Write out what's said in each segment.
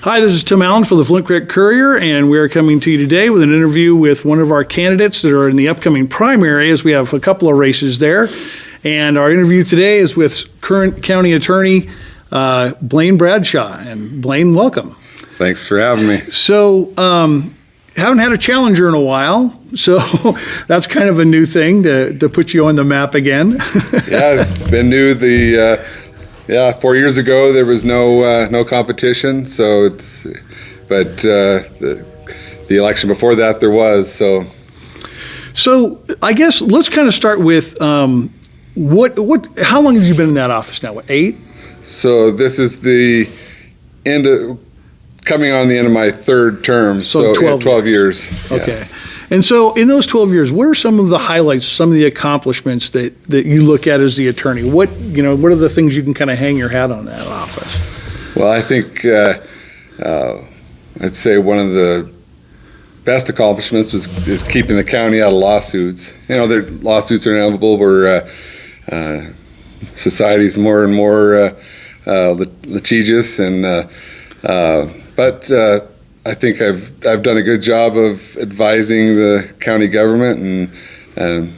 Hi, this is Tim Allen for the Flint Courier, and we are coming to you today with an interview with one of our candidates that are in the upcoming primary, as we have a couple of races there. And our interview today is with current county attorney Blaine Bradshaw. And Blaine, welcome. Thanks for having me. So, haven't had a challenger in a while, so that's kind of a new thing to put you on the map again. Yeah, it's been new. 4 years ago there was no competition, so but the election before that there was. So I guess let's kind of start with how long have you been in that office now? What, 8? So this is coming on the end of my third term, so 12 years. Okay. Yes. And so in those 12 years, what are some of the highlights, some of the accomplishments that you look at as the attorney? What are the things you can kind of hang your hat on that office? Well, I think I'd say one of the best accomplishments is keeping the county out of lawsuits. Lawsuits are inevitable. We're society's more and more litigious, but I think I've done a good job of advising the county government and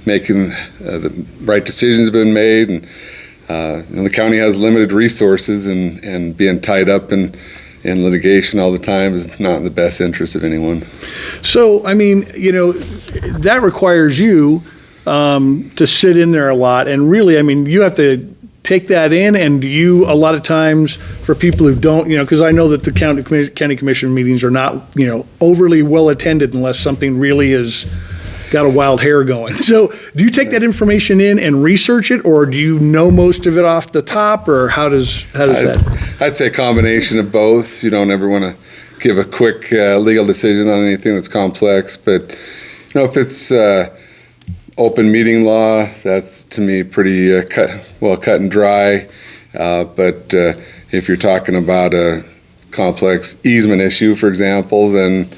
making the right decisions have been made, and the county has limited resources, and being tied up in litigation all the time is not in the best interest of anyone. So, I mean, that requires you to sit in there a lot, and really, I mean, you have to take that in, and you, a lot of times, for people who don't, because I know that the county commission meetings are not, overly well attended unless something really has got a wild hair going. So do you take that information in and research it, or do you know most of it off the top, or how does that? I'd say a combination of both. You don't ever want to give a quick legal decision on anything that's complex, but if it's open meeting law, that's to me pretty cut and dry. But if you're talking about a complex easement issue, for example, then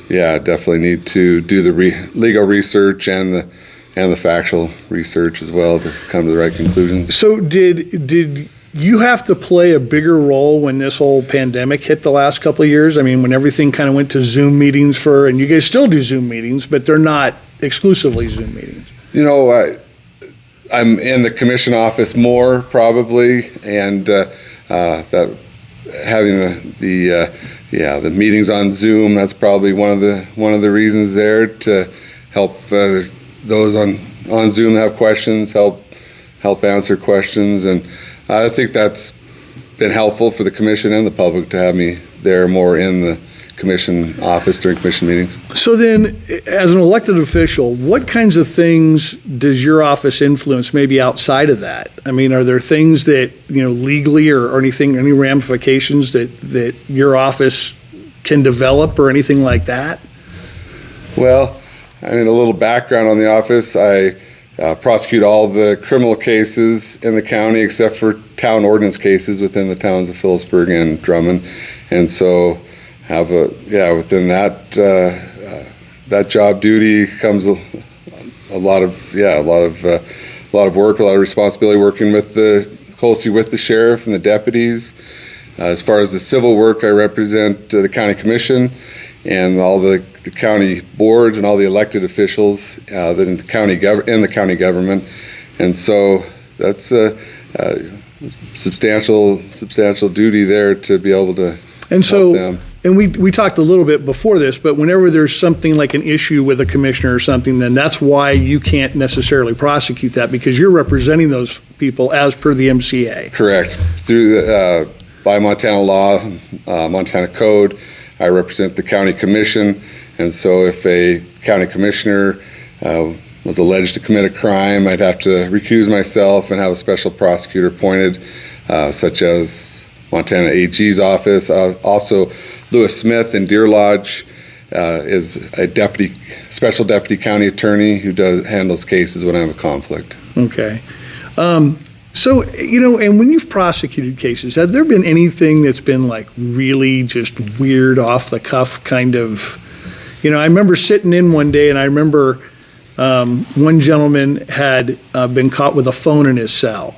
yeah, definitely need to do the legal research and the factual research as well to come to the right conclusions. So did you have to play a bigger role when this whole pandemic hit the last couple of years? I mean, when everything kind of went to Zoom meetings and you guys still do Zoom meetings, but they're not exclusively Zoom meetings. I'm in the commission office more probably, and that having the meetings on Zoom, that's probably one of the reasons there, to help those on Zoom have questions, help answer questions, and I think that's been helpful for the commission and the public to have me there more in the commission office during commission meetings. So then, as an elected official, what kinds of things does your office influence maybe outside of that? I mean, are there things that, legally or any ramifications that your office can develop or anything like that? Well, I mean, a little background on the office. I prosecute all the criminal cases in the county except for town ordinance cases within the towns of Phillipsburg and Drummond, and so within that job duty comes a lot of work, a lot of responsibility, working closely with the sheriff and the deputies. As far as the civil work, I represent the county commission and all the county boards and all the elected officials that in the county government, and so that's a substantial duty there to be able to help them. And we talked a little bit before this, but whenever there's something like an issue with a commissioner or something, then that's why you can't necessarily prosecute that, because you're representing those people as per the MCA. Correct. Through by Montana law, Montana code, I represent the county commission, and so if a county commissioner was alleged to commit a crime, I'd have to recuse myself and have a special prosecutor appointed, such as Montana AG's office. Also, Lewis Smith in Deer Lodge is a special deputy county attorney who handles cases when I have a conflict. Okay. So, and when you've prosecuted cases, have there been anything that's been like really just weird, off the cuff kind of, I remember sitting in one day, and I remember one gentleman had been caught with a phone in his cell.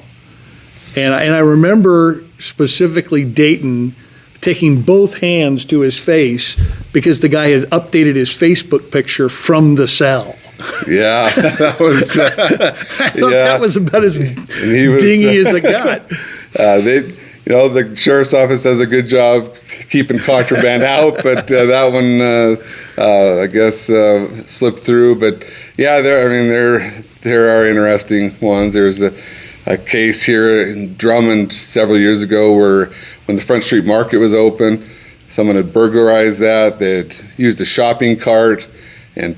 And I remember specifically Dayton taking both hands to his face because the guy had updated his Facebook picture from the cell. Yeah, that was. I thought that was about as dingy as it got. The sheriff's office does a good job keeping contraband out, but that one, I guess, slipped through. But yeah, there are interesting ones. There was a case here in Drummond several years ago where, when the Front Street Market was open, someone had burglarized that. They had used a shopping cart and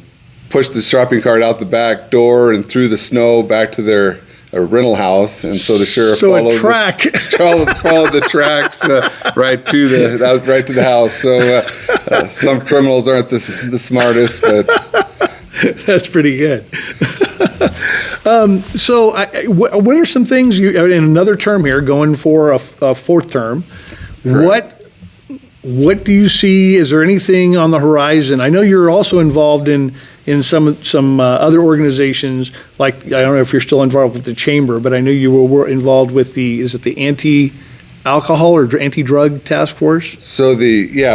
pushed the shopping cart out the back door and through the snow back to their rental house, and so the sheriff followed the tracks right to the house. So some criminals aren't the smartest, but that's pretty good. So what are some things in another term here, going for a fourth term? Correct. What do you see? Is there anything on the horizon? I know you're also involved in some other organizations, like, I don't know if you're still involved with the chamber, but I know you were involved with the anti-alcohol or anti-drug task force? So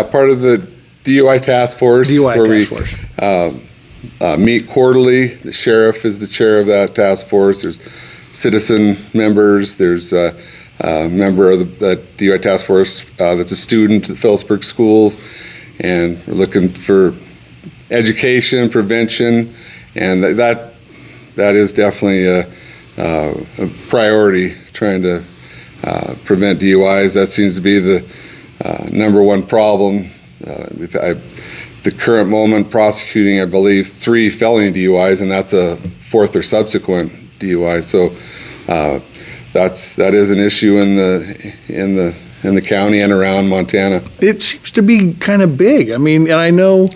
part of the DUI task force, we meet quarterly. The sheriff is the chair of that task force. There's citizen members. There's a member of the DUI task force that's a student at Phillipsburg schools, and we're looking for education, prevention, and that is definitely a priority, trying to prevent DUIs. That seems to be the number one problem. The current moment prosecuting, I believe, 3 felony DUIs, and that's a 4th or subsequent DUI. So that is an issue in the county and around Montana. It seems to be kind of big. I mean, and I know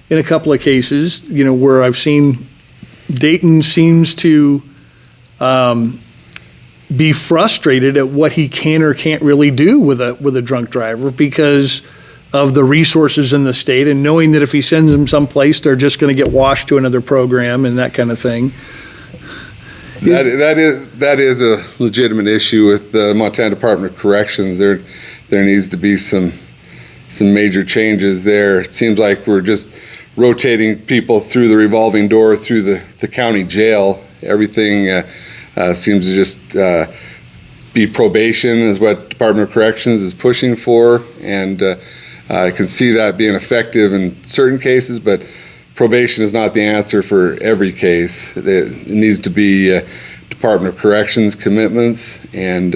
in a couple of cases, where I've seen Dayton seems to be frustrated at what he can or can't really do with a drunk driver because of the resources in the state, and knowing that if he sends them someplace, they're just going to get washed to another program and that kind of thing. That is a legitimate issue with the Montana Department of Corrections. There needs to be some major changes there. It seems like we're just rotating people through the revolving door through the county jail. Everything seems to just be probation is what Department of Corrections is pushing for, and I can see that being effective in certain cases, but probation is not the answer for every case. It needs to be Department of Corrections commitments, and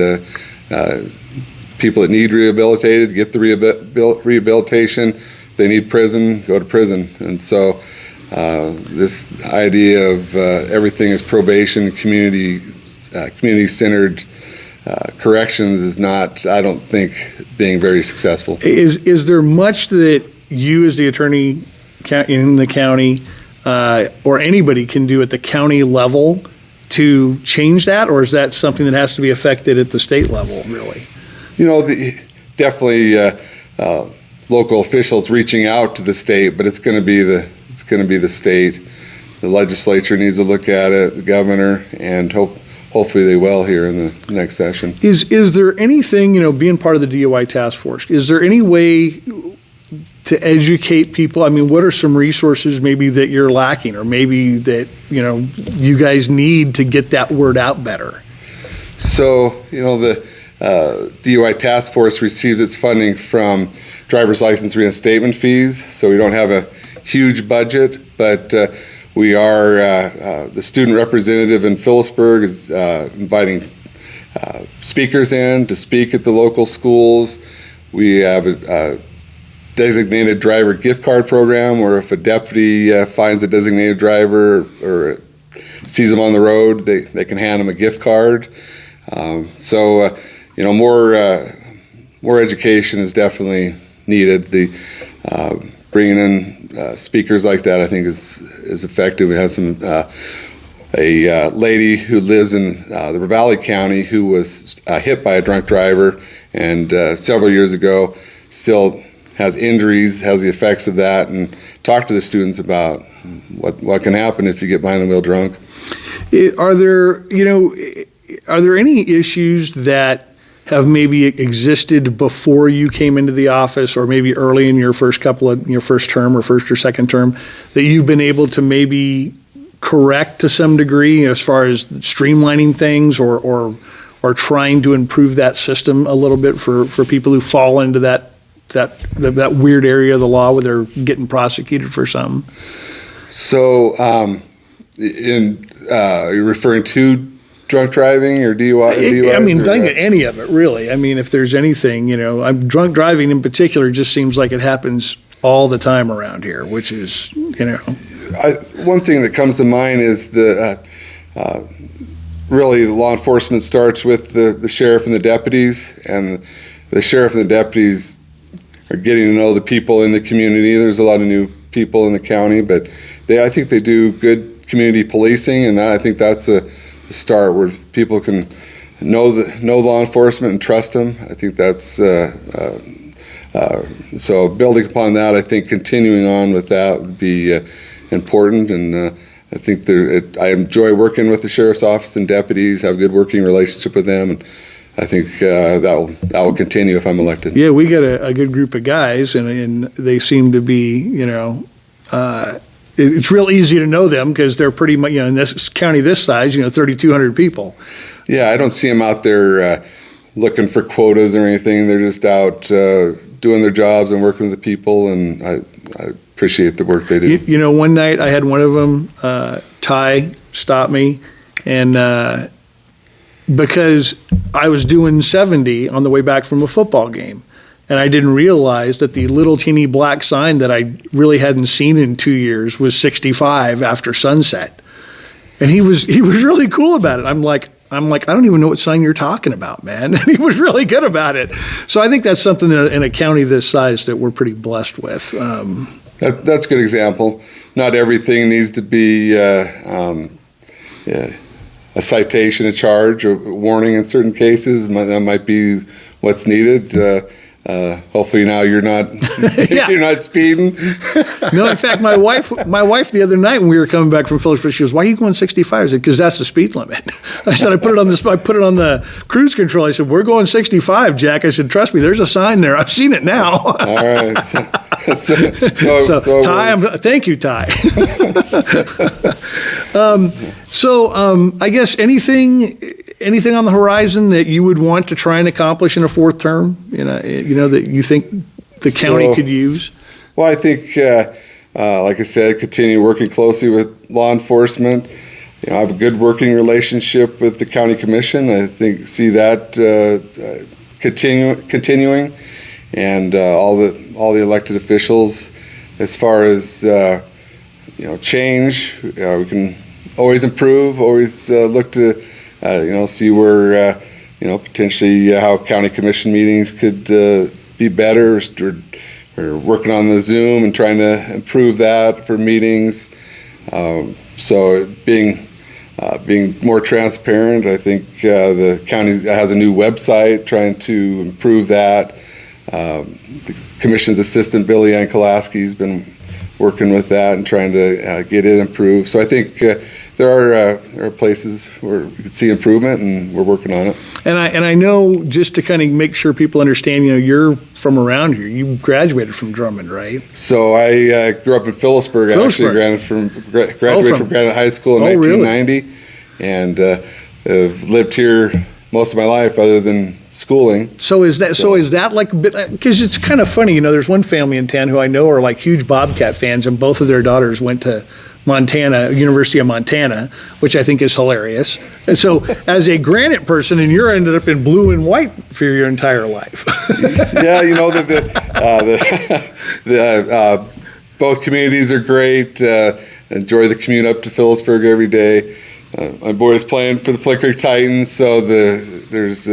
people that need rehabilitated get the rehabilitation. They need prison, go to prison. And so this idea of everything is probation, community-centered corrections is not, I don't think, being very successful. Is there much that you as the attorney in the county or anybody can do at the county level to change that, or is that something that has to be affected at the state level, really? Definitely local officials reaching out to the state, but it's going to be the state. The legislature needs to look at it, the governor, and hopefully they will here in the next session. Is there anything, being part of the DUI task force, is there any way to educate people? I mean, what are some resources maybe that you're lacking, or maybe that, you guys need to get that word out better? So, the DUI task force receives its funding from driver's license reinstatement fees, so we don't have a huge budget, but we are, the student representative in Phillipsburg is inviting speakers in to speak at the local schools. We have a designated driver gift card program where if a deputy finds a designated driver or sees them on the road, they can hand them a gift card. More education is definitely needed. The bringing in speakers like that, I think, is effective. We have a lady who lives in the Valley County who was hit by a drunk driver, and several years ago still has injuries, has the effects of that, and talk to the students about what can happen if you get behind the wheel drunk. Are there any issues that have maybe existed before you came into the office, or maybe early in your first term or first or second term, that you've been able to maybe correct to some degree as far as streamlining things or trying to improve that system a little bit for people who fall into that weird area of the law where they're getting prosecuted for something? So, you're referring to drunk driving or DUI? I mean, think of any of it, really. I mean, if there's anything, drunk driving in particular just seems like it happens all the time around here, which is, One thing that comes to mind is really law enforcement starts with the sheriff and the deputies, and the sheriff and the deputies are getting to know the people in the community. There's a lot of new people in the county, but I think they do good community policing, and I think that's a start where people can know law enforcement and trust them. I think that's so building upon that. I think continuing on with that would be important, and I think I enjoy working with the sheriff's office and deputies. Have a good working relationship with them, and I think that will continue if I'm elected. Yeah, we got a good group of guys, and they seem to be, it's real easy to know them because they're pretty much, in this county this size, 3,200 people. Yeah, I don't see them out there looking for quotas or anything. They're just out doing their jobs and working with the people, and I appreciate the work they do. One night I had one of them, Ty, stop me, and because I was doing 70 on the way back from a football game. And I didn't realize that the little teeny black sign that I really hadn't seen in 2 years was 65 after sunset. And he was really cool about it. I'm like, I don't even know what sign you're talking about, man. And he was really good about it. So I think that's something in a county this size that we're pretty blessed with. That's a good example. Not everything needs to be a citation, a charge, or warning in certain cases. That might be what's needed. Hopefully now you're not you're not speeding. No, in fact, my wife the other night when we were coming back from Phillipsburg, she goes, "Why are you going 65?" I said, "Because that's the speed limit." I said, I put it on the cruise control. I said, "We're going 65, Jack." I said, "Trust me, there's a sign there. I've seen it now." All right. So Ty, thank you, Ty. I guess anything on the horizon that you would want to try and accomplish in a fourth term, that you think the county could use? Well, I think, like I said, continue working closely with law enforcement. I have a good working relationship with the county commission. I see that continuing, and all the elected officials. As far as change, we can always improve. Always look to see where potentially how county commission meetings could be better. We're working on the Zoom and trying to improve that for meetings. So being more transparent. I think the county has a new website, trying to improve that. The commission's assistant, Billy Ankalaski, has been working with that and trying to get it improved. So I think there are places where we could see improvement, and we're working on it. And I know, just to kind of make sure people understand, you're from around here. You graduated from Drummond, right? So I grew up in Phillipsburg. I actually graduated from Granite High School in 1990, really? And have lived here most of my life, other than schooling. So is that like a bit, because it's kind of funny, there's one family in town who I know are like huge Bobcat fans, and both of their daughters went to Montana, University of Montana, which I think is hilarious. And so as a Granite person, and you're ended up in blue and white for your entire life. Yeah, both communities are great. Enjoy the commute up to Phillipsburg every day. My boy's playing for the Flint Creek Titans, so there's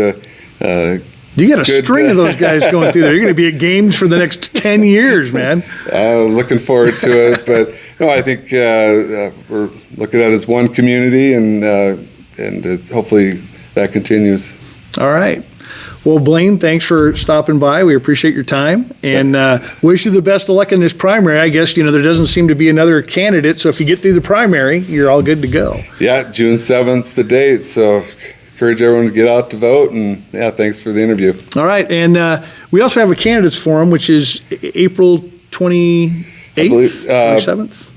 you got a string of those guys going through there. You're going to be at games for the next 10 years, man. Looking forward to it, but no, I think we're looking at it as one community, and hopefully that continues. All right. Well, Blaine, thanks for stopping by. We appreciate your time, and wish you the best of luck in this primary. I guess, there doesn't seem to be another candidate, so if you get through the primary, you're all good to go. Yeah, June 7th, the date, so encourage everyone to get out to vote. And yeah, thanks for the interview. All right, and we also have a candidates forum, which is April 28th, believe, 27th.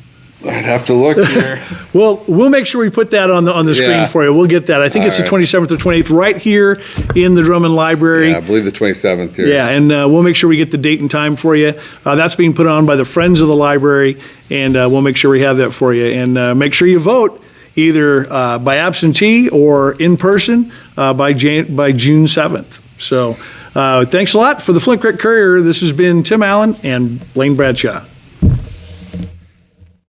I'd have to look here. Well, we'll make sure we put that on the screen Yeah. for you. We'll get that. I think it's the All right. 27th or 28th, right here in the Drummond Library. Yeah, I believe the 27th here. Yeah, and we'll make sure we get the date and time for you. That's being put on by the Friends of the Library, and we'll make sure we have that for you. And make sure you vote either by absentee or in person by June 7th. So thanks a lot. For the Flint Courier, this has been Tim Allen and Blaine Bradshaw.